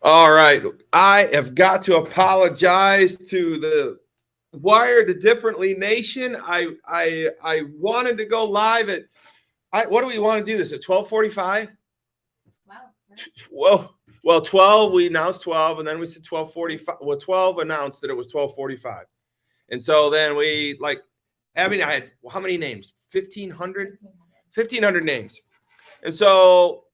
All right. I have got to apologize to the Wired Differently Nation. I wanted to go live at what do we want to do this at 12:45? Wow. Well, 12, we announced 12, and then we said 12:45. Well, 12 announced that it was 12:45. And so then Abby and I had how many names? 1,500? 1,500 names. And so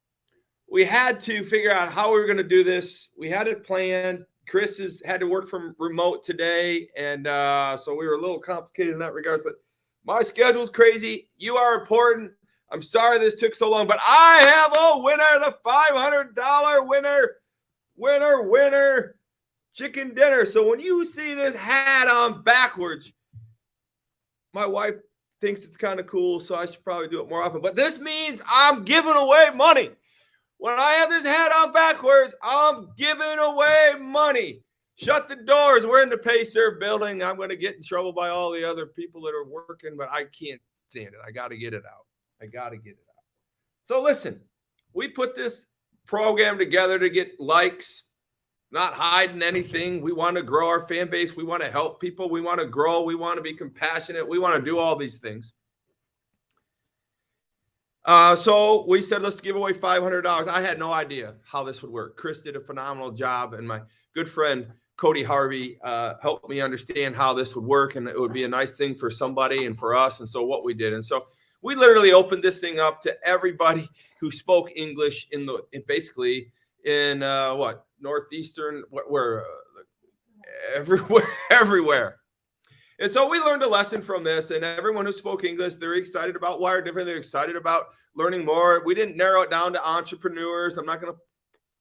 we had to figure out how we were going to do this. We had it planned. Chris had to work from remote today, and so we were a little complicated in that regard. But my schedule's crazy. You are important. I'm sorry this took so long, but I have a winner, the $500 winner chicken dinner. So when you see this hat on backwards, my wife thinks it's kind of cool, so I should probably do it more often. But this means I'm giving away money. When I have this hat on backwards, I'm giving away money. Shut the doors. We're in the pay-serve building. I'm going to get in trouble by all the other people that are working, but I can't stand it. I got to get it out. So listen, we put this program together to get likes, not hiding anything. We want to grow our fan base. We want to help people. We want to grow. We want to be compassionate. We want to do all these things. So we said, let's give away $500. I had no idea how this would work. Chris did a phenomenal job, and my good friend Cody Harvey helped me understand how this would work, and it would be a nice thing for somebody and for us. And so what we did, and so we literally opened this thing up to everybody who spoke English basically in northeastern, everywhere. And so we learned a lesson from this, and everyone who spoke English, they're excited about Wired Different. They're excited about learning more. We didn't narrow it down to entrepreneurs. I'm not going to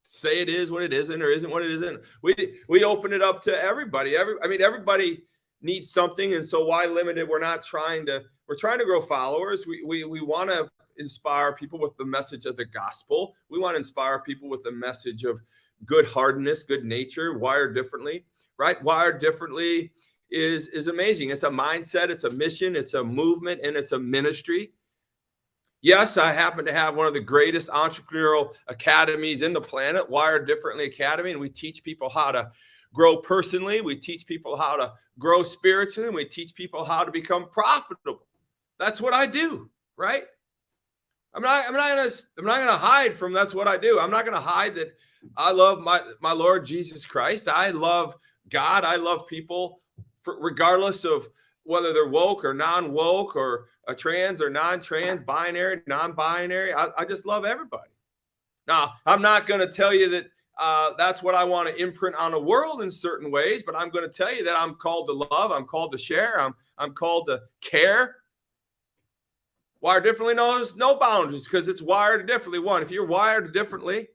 say it is what it isn't or isn't what it isn't. We opened it up to everybody. Everybody needs something, and so why limit it? We're trying to grow followers. We want to inspire people with the message of the gospel. We want to inspire people with the message of good-heartedness, good nature, wired differently, right? Wired differently is amazing. It's a mindset, it's a mission, it's a movement, and it's a ministry. Yes, I happen to have one of the greatest entrepreneurial academies in the planet, Wired Differently Academy, and we teach people how to grow personally. We teach people how to grow spiritually, and we teach people how to become profitable. That's what I do, right? I'm not gonna hide from that's what I do. I'm not gonna hide that I love my Lord Jesus Christ. I love God. I love people, regardless of whether they're woke or non-woke or a trans or non-trans, binary, non-binary. I just love everybody. Now, I'm not going to tell you that that's what I want to imprint on the world in certain ways, but I'm going to tell you that I'm called to love. I'm called to share. I'm called to care. Wired Differently knows no boundaries because it's wired differently. One, if you're wired differently,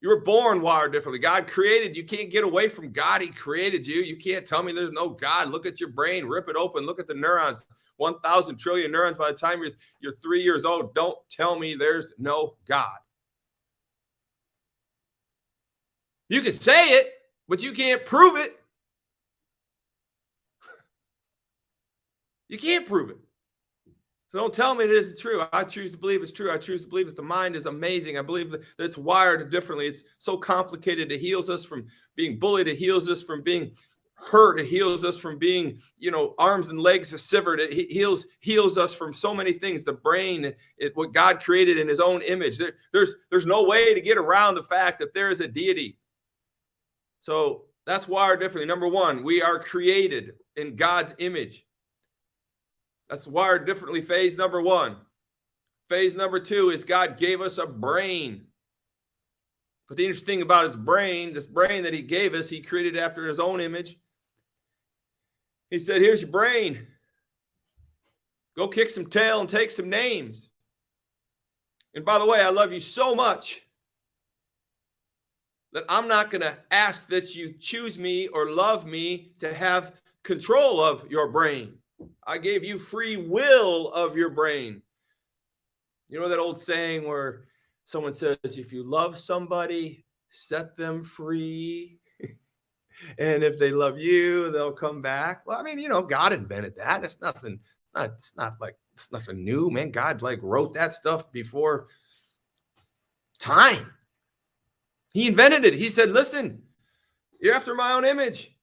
you were born wired differently. God created you. Can't get away from God. He created you. You can't tell me there's no God. Look at your brain. Rip it open. Look at the neurons. 1,000 trillion neurons by the time you're 3 years old. Don't tell me there's no God. You can say it, but you can't prove it. You can't prove it. So don't tell me it isn't true. I choose to believe it's true. I choose to believe that the mind is amazing. I believe that it's wired differently. It's so complicated. It heals us from being bullied. It heals us from being hurt. It heals us from being, arms and legs severed. It heals us from so many things. The brain, what God created in his own image. There's no way to get around the fact that there is a deity. So that's wired differently. Number one, we are created in God's image. That's wired differently. Phase number one. Phase number two is God gave us a brain. But the interesting thing about his brain, this brain that he gave us, he created after his own image. He said, here's your brain. Go kick some tail and take some names. And by the way, I love you so much that I'm not going to ask that you choose me or love me to have control of your brain. I gave you free will of your brain. You know that old saying where someone says, if you love somebody, set them free. And if they love you, they'll come back. Well, God invented that. It's nothing new, man. God wrote that stuff before time. He invented it. He said, listen, you're after my own image.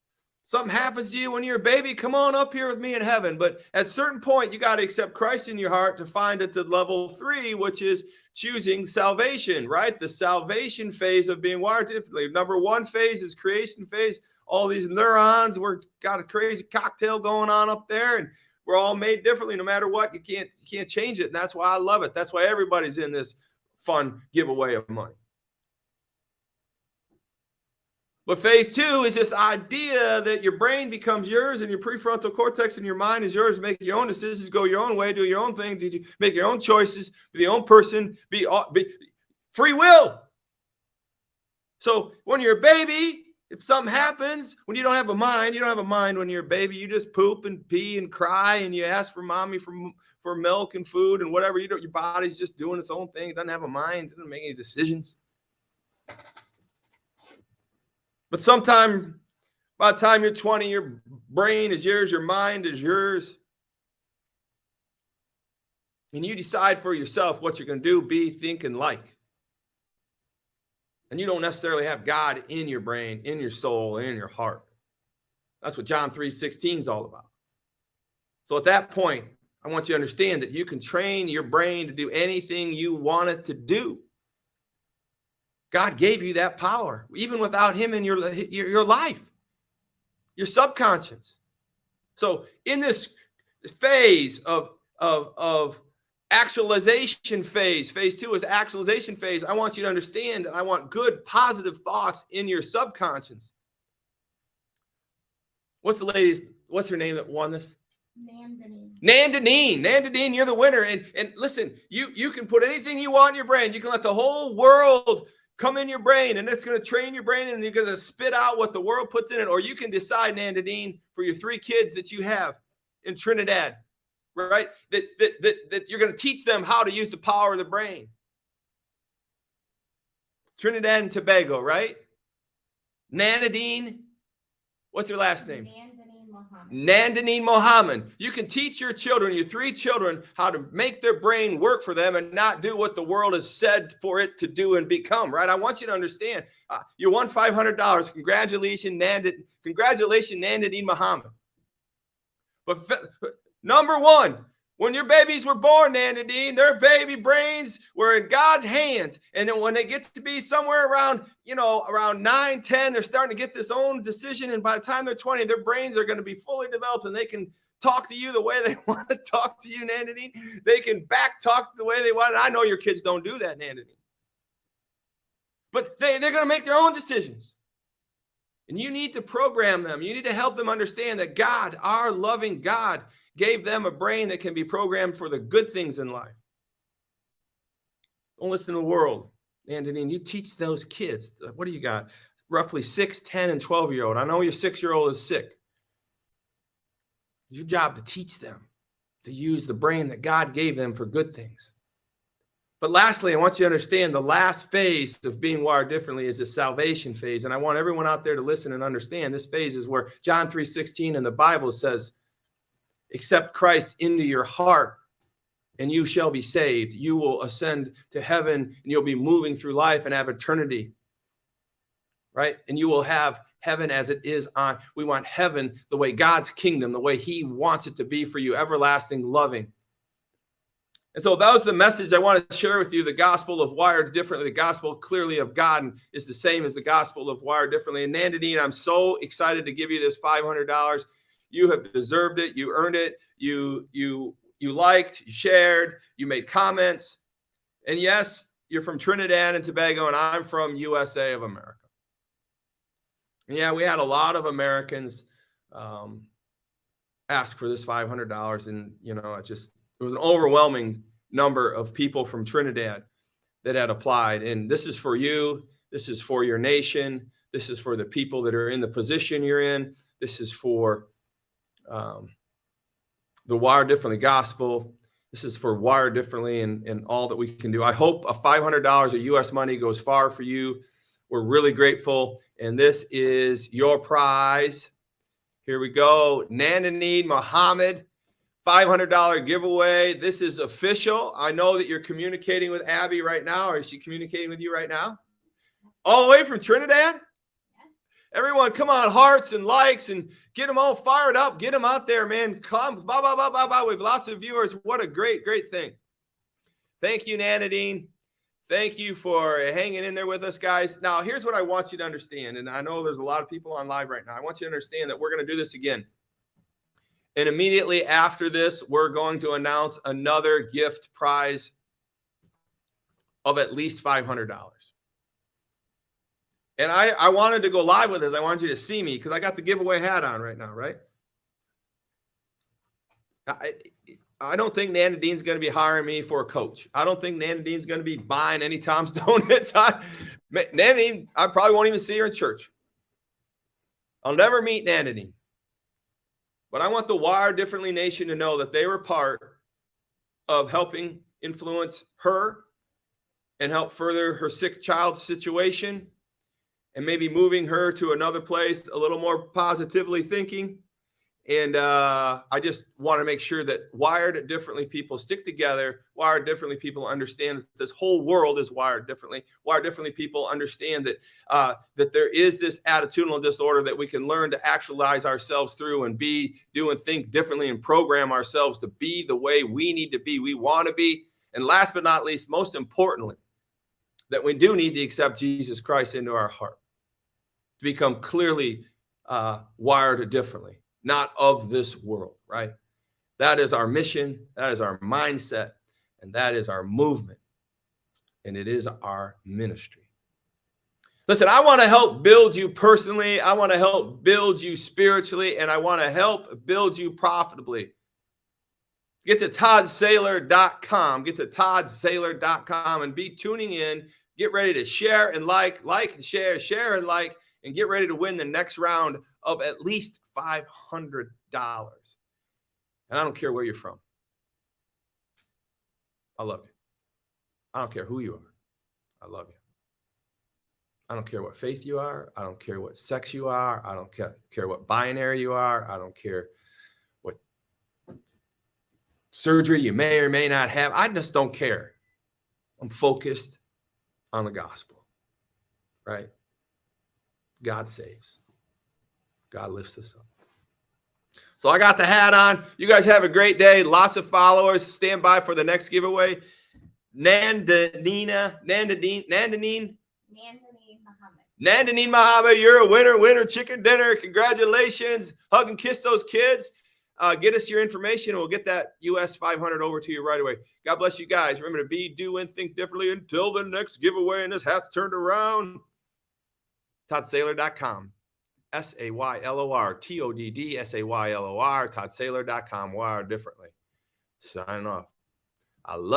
Something happens to you when you're a baby, come on up here with me in heaven. But at a certain point, you got to accept Christ in your heart to find it to level 3, which is choosing salvation, right? The salvation phase of being wired differently. Number 1 phase is creation phase. All these neurons, we're got a crazy cocktail going on up there, and we're all made differently no matter what. You can't change it. And that's why I love it. That's why everybody's in this fun giveaway of money. But phase 2 is this idea that your brain becomes yours and your prefrontal cortex and your mind is yours to make your own decisions, go your own way, do your own thing, make your own choices, be the own person, be free will. So when you're a baby, if something happens, when you don't have a mind when you're a baby, you just poop and pee and cry and you ask for mommy for milk and food and whatever. Your body's just doing its own thing. It doesn't have a mind. It doesn't make any decisions. But sometime, by the time you're 20, your brain is yours, your mind is yours. And you decide for yourself what you're going to do, be, think, and like. And you don't necessarily have God in your brain, in your soul, and in your heart. That's what John 3:16 is all about. So at that point, I want you to understand that you can train your brain to do anything you want it to do. God gave you that power, even without him in your life, your subconscious. So in this phase of actualization phase 2 is actualization phase. I want you to understand that I want good, positive thoughts in your subconscious. What's her name that won this? Nandinine, you're the winner. And listen, you can put anything you want in your brain. You can let the whole world come in your brain, and it's going to train your brain, and you're going to spit out what the world puts in it. Or you can decide, Nandinine, for your 3 kids that you have in Trinidad, right? That you're going to teach them how to use the power of the brain. Trinidad and Tobago, right? Nandinine, what's your last name? Nandinine Mohammed. You can teach your children, your 3 children, how to make their brain work for them and not do what the world has said for it to do and become, right? I want you to understand. You won $500. Congratulations, Nandinine Mohammed. But number 1, when your babies were born, Nandinine, their baby brains were in God's hands. And then when they get to be somewhere around 9, 10, they're starting to get this own decision. And by the time they're 20, their brains are going to be fully developed and they can talk to you the way they want to talk to you, Nandinine. They can back talk the way they want. And I know your kids don't do that, Nandinine. But they're going to make their own decisions. And you need to program them. You need to help them understand that God, our loving God, gave them a brain that can be programmed for the good things in life. Don't listen to the world. Nandinine, you teach those kids. What do you got? Roughly 6, 10, and 12-year-old. I know your 6-year-old is sick. It's your job to teach them to use the brain that God gave them for good things. But lastly, I want you to understand the last phase of being wired differently is the salvation phase. And I want everyone out there to listen and understand this phase is where John 3:16 in the Bible says, accept Christ into your heart and you shall be saved. You will ascend to heaven and you'll be moving through life and have eternity, right? And you will have heaven as it is on. We want heaven the way God's kingdom, the way he wants it to be for you, everlasting, loving. And so that was the message I want to share with you. The gospel of wired differently, the gospel clearly of God is the same as the gospel of wired differently. And Nandinine, I'm so excited to give you this $500. You have deserved it. You earned it. You liked, you shared, you made comments. And yes, you're from Trinidad and Tobago, and I'm from USA of America. And yeah, we had a lot of Americans ask for this $500. And, it was an overwhelming number of people from Trinidad that had applied. And this is for you. This is for your nation. This is for the people that are in the position you're in. This is for the Wired Differently gospel. This is for Wired Differently and all that we can do. I hope a $500 of U.S. money goes far for you. We're really grateful. And this is your prize. Here we go. Nandinine Mohammed, $500 giveaway. This is official. I know that you're communicating with Abby right now. Or is she communicating with you right now? All the way from Trinidad? Everyone, come on, hearts and likes and get them all fired up. Get them out there, man. Come, blah, blah, blah, blah, blah. We have lots of viewers. What a great, great thing. Thank you, Nanadine. Thank you for hanging in there with us, guys. Now, here's what I want you to understand. And I know there's a lot of people on live right now. I want you to understand that we're going to do this again. And immediately after this, we're going to announce another gift prize of at least $500. And I wanted to go live with this. I wanted you to see me because I got the giveaway hat on right now, right? I don't think Nanadine's going to be hiring me for a coach. I don't think Nanadine's going to be buying any Tom's Donuts. Nanadine, I probably won't even see her in church. I'll never meet Nanadine. But I want the Wire Differently Nation to know that they were part of helping influence her and help further her sick child's situation and maybe moving her to another place, a little more positively thinking. And I just want to make sure that Wired Differently people stick together. Wired Differently people understand that this whole world is wired differently. Wired Differently people understand that that there is this attitudinal disorder that we can learn to actualize ourselves through and be, do, and think differently and program ourselves to be the way we need to be, we want to be. And last but not least, most importantly, that we do need to accept Jesus Christ into our heart to become clearly wired differently. Not of this world, right? That is our mission. That is our mindset. And that is our movement. And it is our ministry. Listen, I want to help build you personally. I want to help build you spiritually. And I want to help build you profitably. Get to toddsaylor.com. Get to toddsaylor.com and be tuning in. Get ready to share and like and share and like, and get ready to win the next round of at least $500. And I don't care where you're from. I love you. I don't care who you are. I love you. I don't care what faith you are. I don't care what sex you are. I don't care what binary you are. I don't care what surgery you may or may not have. I just don't care. I'm focused on the gospel, right? God saves. God lifts us up. So I got the hat on. You guys have a great day. Lots of followers. Stand by for the next giveaway. Nandanine Muhammad, you're a winner, chicken dinner. Congratulations. Hug and kiss those kids. Get us your information and we'll get that US 500 over to you right away. God bless you guys. Remember to be, do, and think differently until the next giveaway and this hat's turned around. ToddSaylor.com. SaylorToddSaylor, ToddSaylor.com. Wire Differently. Sign off. I love you.